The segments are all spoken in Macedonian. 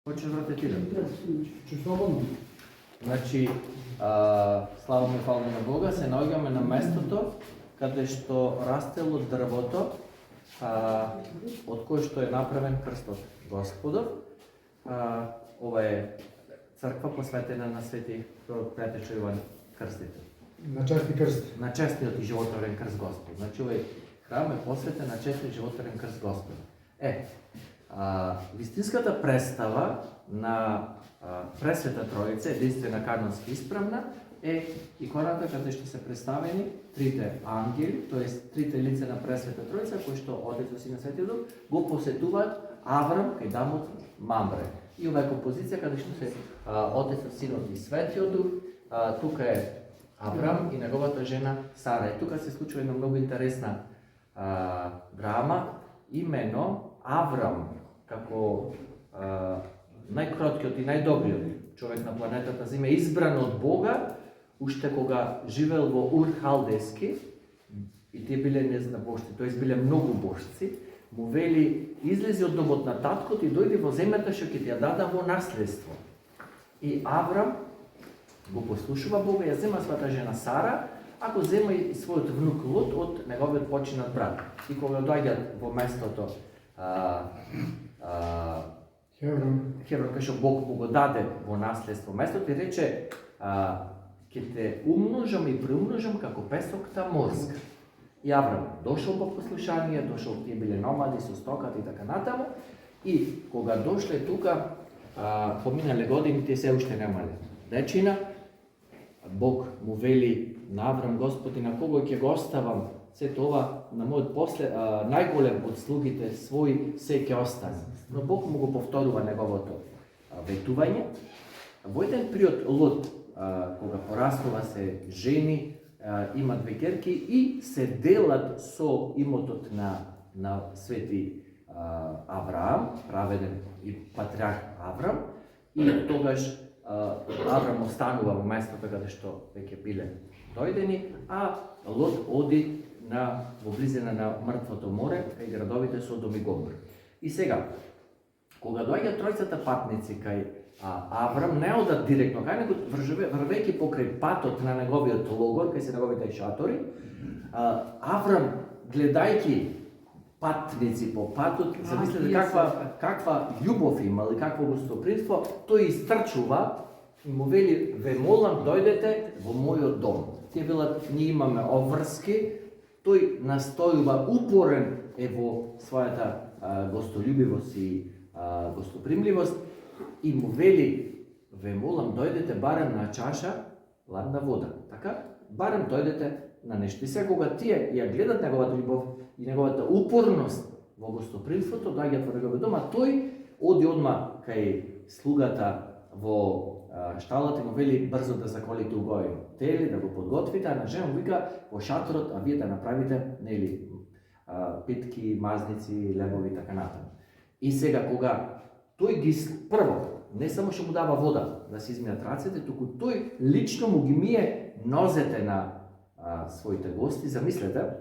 Hoćeš vrati ti da? Ću slobodno. Значи, славаме фаламе на Бога, се наоѓаме на местото каде што растело дрвото, од кое што е направен крстот Господов. Ова е црква посветена на свети Петечо Иван Крстител. На чести крст. На честиот и животворен крст Господ. Значи, овој храм е посветен на честиот и животворен крст Господ. Вистинската представа на Пресвета Троица, единствена канонски исправна, е иконата каде што се представени трите ангели, тоест трите лица на Пресвета Троица, кои што Отецот, Синот и Светиот Дух го посетуваат Аврам кај дамот Мамре. И ова е композиција каде што се Отецот, Синот и Светиот Дух, тука е Аврам и неговата жена Сара. И тука се случува една многу интересна драма, имено Аврам како најкроткиот и најдобриот човек на планетата Земја, избран од Бога, уште кога живеел во Ур Халдески, и тие биле незнабожци, тоест биле многу божци, му вели, излези од домот на таткот и дојди во земјата што ќе ти ја дадам во наследство. И Аврам го послушува Бога, ја зема својата жена Сара, а го зема и својот внук Лот од неговиот починат брат. И кога доаѓаат во местото Хеврон, кај што Бог му го даде во наследство местото и рече, ќе те умножам и преумножам како песокта морска. И Аврам дошол по послушание, дошол, тие биле номади со стоката и така натаму, и кога дошле тука, поминале години, тие се уште немале дечина, Бог му вели на Аврам, Господи, на кого ќе го оставам сето ова, на мојот најголем од слугите свој се ќе остане. Но Бог му го повторува неговото ветување. Во еден период Лот, кога пораснува, се жени, има две ќерки и се делат со имотот на свети Авраам, праведен и патриарх Аврам, и тогаш Аврам останува во местото каде што веќе биле дојдени, а Лот оди во близина на мртвото море, кај градовите Содом и Гомор. И сега, кога доаѓаат тројцата патници кај Аврам, не одат директно кај него, врвејќи покрај патот на неговиот логор, кај се неговите шатори, Аврам, гледајќи патници по патот, замислете каква љубов имал и какво гостопримство, тој истрчува и му вели, ве молам, дојдете во мојот дом. Тие велат, ние имаме обврски, тој настојува упорен е во својата гостолюбивост и гостопримливост и му вели, ве молам, дојдете барем на чаша ладна вода. Така? Барем дојдете на нешто. И сега кога тие ја гледат неговата љубов и неговата упорност во гостопримството, доаѓаат во неговиот дом, а тој оди одма кај слугата во шталата и му вели брзо да заколите уговино тели, да го подготвите, а на жена му вика во шаторот, а вие да направите, нели, питки, мазници, лебови и така натаму. И сега кога тој ги прво, не само што му дава вода да се измијат рацете, туку тој лично му ги мие нозете на своите гости. Замислете,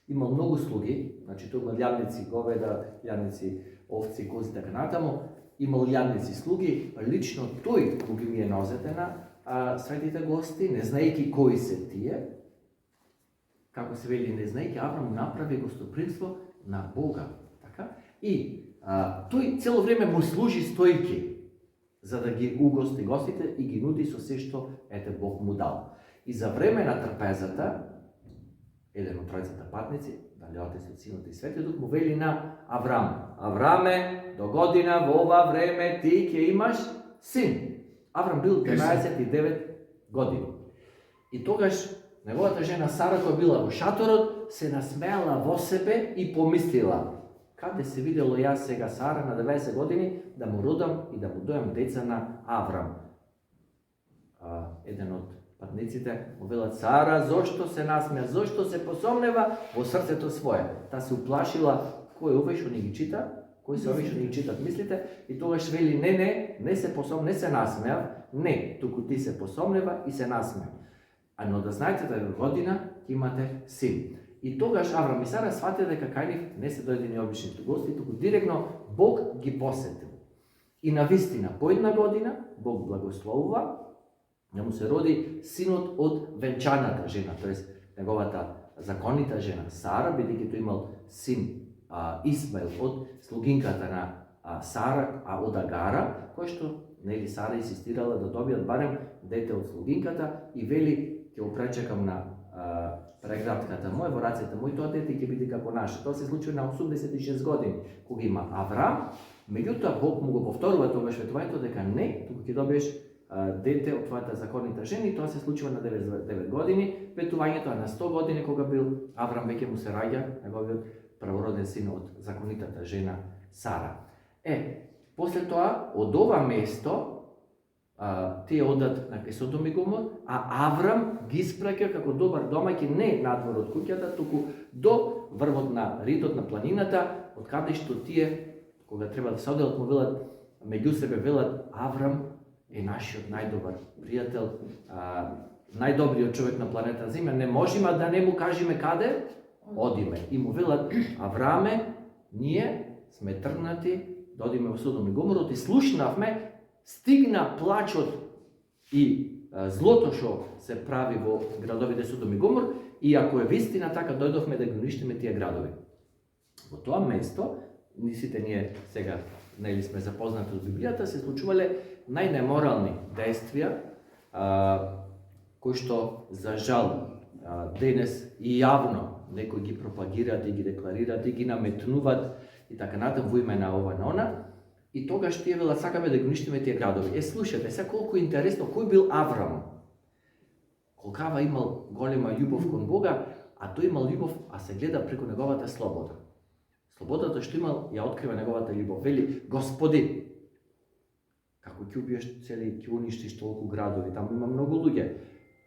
има многу слуги, значи тој има јадници говеда, јадници овци, кози и така натаму, имал јадници слуги, лично тој му ги мие нозете на светите гости, не знаејќи кои се тие, како се вели, не знаејќи, Аврам направи гостопримство на Бога. Така? И тој цело време му служи стојки, за да ги угости гостите и ги нуди со се што ете Бог му дал. И за време на трпезата, еден од тројцата патници, дали Отецот, Синот и Светиот Дух, му вели на Аврам, Авраме, до година во ова време ти ќе имаш син. Аврам бил 29 години. И тогаш неговата жена Сара, која била во шаторот, се насмеала во себе и помислила, каде се видело јас сега Сара на 90 години да му родам и да му дојам деца на Аврам. Еден од патниците му велат, Сара, зошто се насмеа, зошто се посомнева во срцето свое. Та се уплашила, кој овој што не ги чита, кој се овој што не ги читат мислите, и тогаш вели, не се посомнева, не се насмеа, не, туку ти се посомнева и се насмеа. Но да знаете да година имате син. И тогаш Аврам и Сара сватија дека кај нив не се дојдени обичните гости, туку директно Бог ги посетил. И навистина, по една година, Бог благословува, да му се роди синот од венчаната жена, тоест неговата законита жена Сара, бидејќи тој имал син Исмаил од слугинката на Сара, од Агара, кој што нели Сара инсистирала да добијат барем дете од слугинката и вели ќе го пречекам на преградката моја, во рацете мој, тоа дете ќе биде како наше. Тоа се случи на 86 години, кога има Аврам, меѓутоа Бог му го повторува тогаш ветувањето дека не, туку ќе добиеш дете од твојата законита жена, и тоа се случува на 99 години, ветувањето, а на 100 години кога бил Аврам веќе му се раѓа неговиот правороден син од законитата жена Сара. После тоа, од ова место, тие одат на Содом и Гомор, а Аврам ги испраќа како добар домаќин не надвор од куќата, туку до врвот на ритот на планината, од каде што тие, кога треба да се оделат, му велат, меѓу себе велат, Аврам е нашиот најдобар пријател, најдобриот човек на планета Земја, не можеме да не му кажеме каде одиме. И му велат, Авраме, ние сме тргнати да одиме во Содом и Гомор, и слушнавме, стигна плачот и злото што се прави во градовите Содом и Гомор, и ако е вистина така, дојдовме да ги уништиме тие градови. Во тоа место, сите ние сега нели сме запознати од Библијата, се случувале најнеморални действија, кои што за жал денес и јавно некои ги пропагираат и ги декларираат и ги наметнуваат и така натаму во име на ова на она. И тогаш тие велат, сакаме да ги уништиме тие градови. Слушате, сега колку интересно, кој бил Аврам? Колкава имал голема љубов кон Бога, а тој имал љубов, а се гледа преку неговата слобода. Слободата што имал, ја открива неговата љубов. Вели, Господи, како ќе убиеш цели, ќе уништиш толку градови, таму има многу луѓе.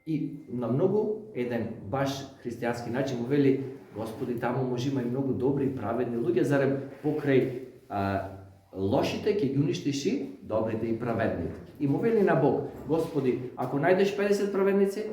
И на многу еден баш христијански начин му вели, Господи, таму може има и многу добри и праведни луѓе, зарем покрај лошите ќе ги уништиш и добрите и праведните. И му вели на Бог, Господи, ако најдеш 50 праведници,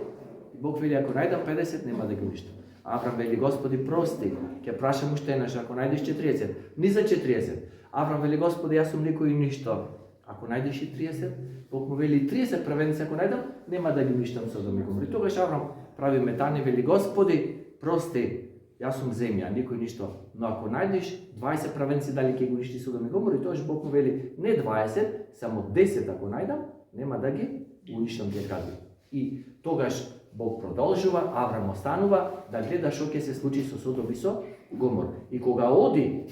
Бог вели, ако најдам 50, нема да ги уништам. Аврам вели, Господи, прости, ќе прашам уште еднаш, ако најдеш 40, ни за 40. Аврам вели, Господи, јас сум никој ништо. Ако најдеш и 30, Бог му вели 30 праведници, ако најдам, нема да ги уништам Содом и Гомор. И тогаш Аврам прави метање, вели, Господи, прости, јас сум земја, никој ништо. Но ако најдеш 20 праведници, дали ќе ги уништи Содом и Гомор, и тогаш Бог му вели, не 20, само 10 ако најдам, нема да ги уништам тие градови. И тогаш Бог продолжува, Аврам останува да гледа што ќе се случи со Содом и со Гомор. И кога оди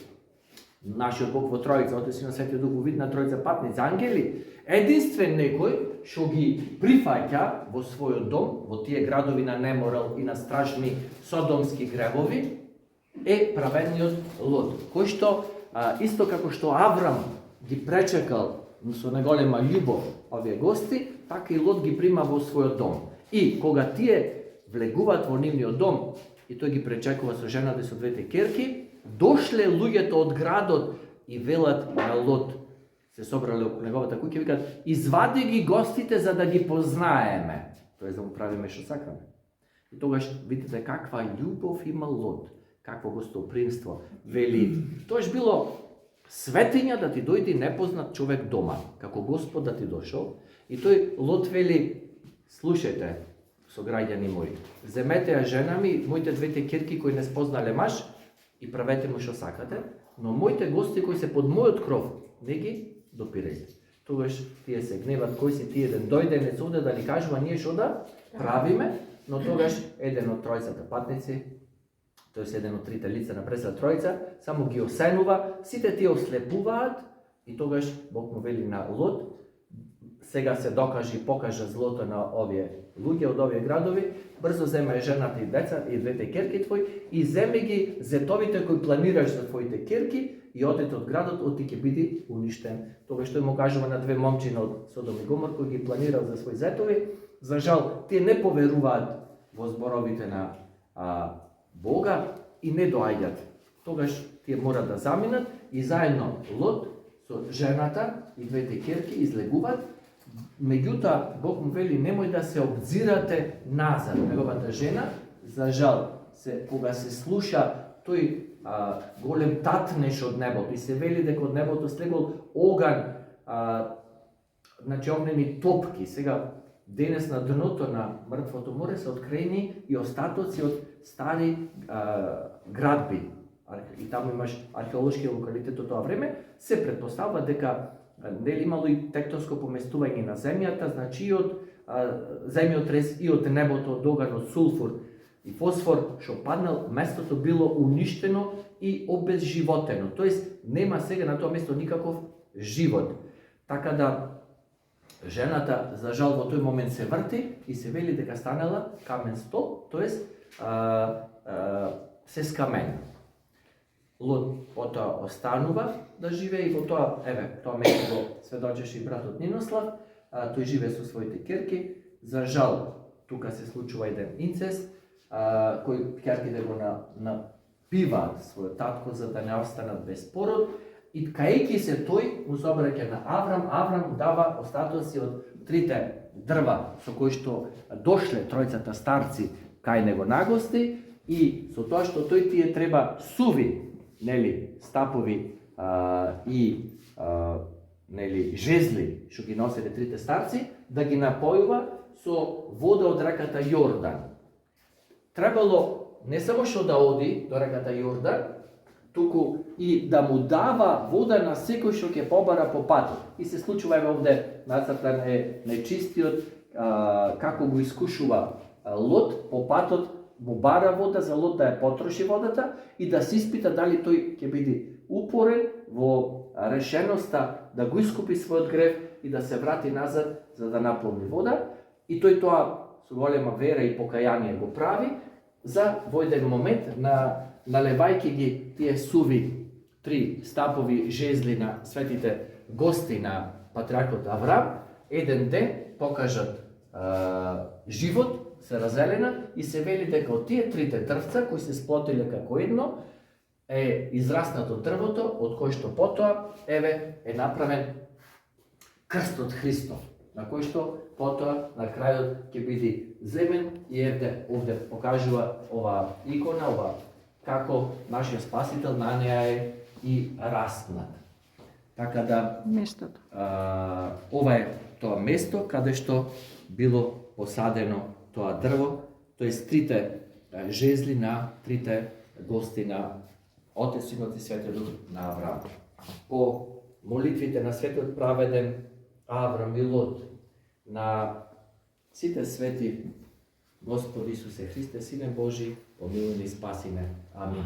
нашиот Бог во Тројца, Отец и на Светиот Дух, во вид на тројца патници, ангели, единствен некој што ги прифаќа во својот дом, во тие градови на неморал и на страшни содомски гревови, е праведниот Лот, кој што, исто како што Аврам ги пречекал со неголема љубов овие гости, така и Лот ги прима во својот дом. И кога тие влегуваат во нивниот дом, и тој ги пречекува со жената и со двете керки, дошле луѓето од градот и велат на Лот, се собрале околу неговата куќа и викаат, извади ги гостите за да ги познаеме, тоест да му правиме што сакаме. И тогаш видите каква љубов има Лот, какво гостопримство. Вели, тоаш било светиња да ти дојде непознат човек дома, како Господ да ти дошол, и тој Лот вели, слушајте, сограѓани мои, земете ја жена ми, моите двете керки кои не спознале маж, и правете му што сакате, но моите гости кои се под мојот кров, не ги допирајте. Тогаш тие се гневат, кој си тие ден дојде, не оде да ни кажува ние што да правиме, но тогаш еден од тројцата патници, тоест еден од трите лица на Пресвета Тројца, само ги осенува, сите тие ослепуваат и тогаш Бог му вели на Лот, сега се докаже и покажа злото на овие луѓе од овие градови, брзо земе жената и деца и двете керки твои и земи ги зетовите кои планираш за твоите керки и одете од градот, оти ќе биде уништен. Тогаш тој му кажува на две момчина од Содом и Гомор кои ги планирал за своји зетови, за жал тие не поверуваат во зборовите на Бога и не доаѓат. Тогаш тие мора да заминат и заедно Лот со жената и двете керки излегуваат. Меѓутоа, Бог му вели, немој да се обзирате назад. Неговата жена, за жал, кога се слуша тој голем татнеш од небото и се вели дека од небото слегол оган значи огнени топки. Сега денес на дното на мртвото море се откриени и остатоци од стари градби. И таму имаш археолошки локалитет од тоа време. Се претпоставува дека нели имало и тектонско поместување на земјата, значи и од земјотрес и од небото од оган, од сулфур и фосфор што паднал, местото било уништено и обезживотено. Тоест нема сега на тоа место никаков живот. Така да жената за жал во тој момент се врти и се вели дека станала камен стол, тоест се скамена. Лот потоа останува да живее и во тоа, тоа место го сведочеше и братот Нинослав, тој живее со своите ќерки. За жал, тука се случува еден инцест, кој ќерките го напиваат својот татко за да не останат без пород, и каејќи се тој му се обраќа на Аврам. Аврам дава остатоци од трите дрва со кои што дошле тројцата старци кај него нагости, и со тоа што тој тие треба суви, нели, стапови и нели, жезли што ги носеле трите старци, да ги напојува со вода од реката Јордан. Требало не само што да оди до реката Јордан, туку и да му дава вода на секој што ќе побара по патот. И се случува овде нацртан е нечистиот, како го искушува Лот по патот, му бара вода за Лот да ја потроши водата и да се испита дали тој ќе биде упорен во решеноста да го искупи својот грев и да се врати назад за да наполни вода. И тој тоа со голема вера и покаяние го прави, за во еден момент налевајќи ги тие суви три стапови жезли на светите гости на патриархот Аврам, еден ден покажат живот, се разелена и се вели дека од тие трите дрвца кои се сплотиле како едно е израснато дрвото од кој што потоа е направен крстот Христов, на кој што потоа на крајот ќе биде земен и овде покажува ова икона, ова како нашиот Спасител на неа е и распнат. Така да местото. Ова е тоа место каде што било посадено тоа дрво, тоест трите жезли на трите гости на Отец, Синот и Светиот Дух на Аврам. По молитвите на светиот праведен Аврам и Лот, на сите свети, Господи Исусе Христе, Сине Божи, помилуј ни и спаси ме. Амин.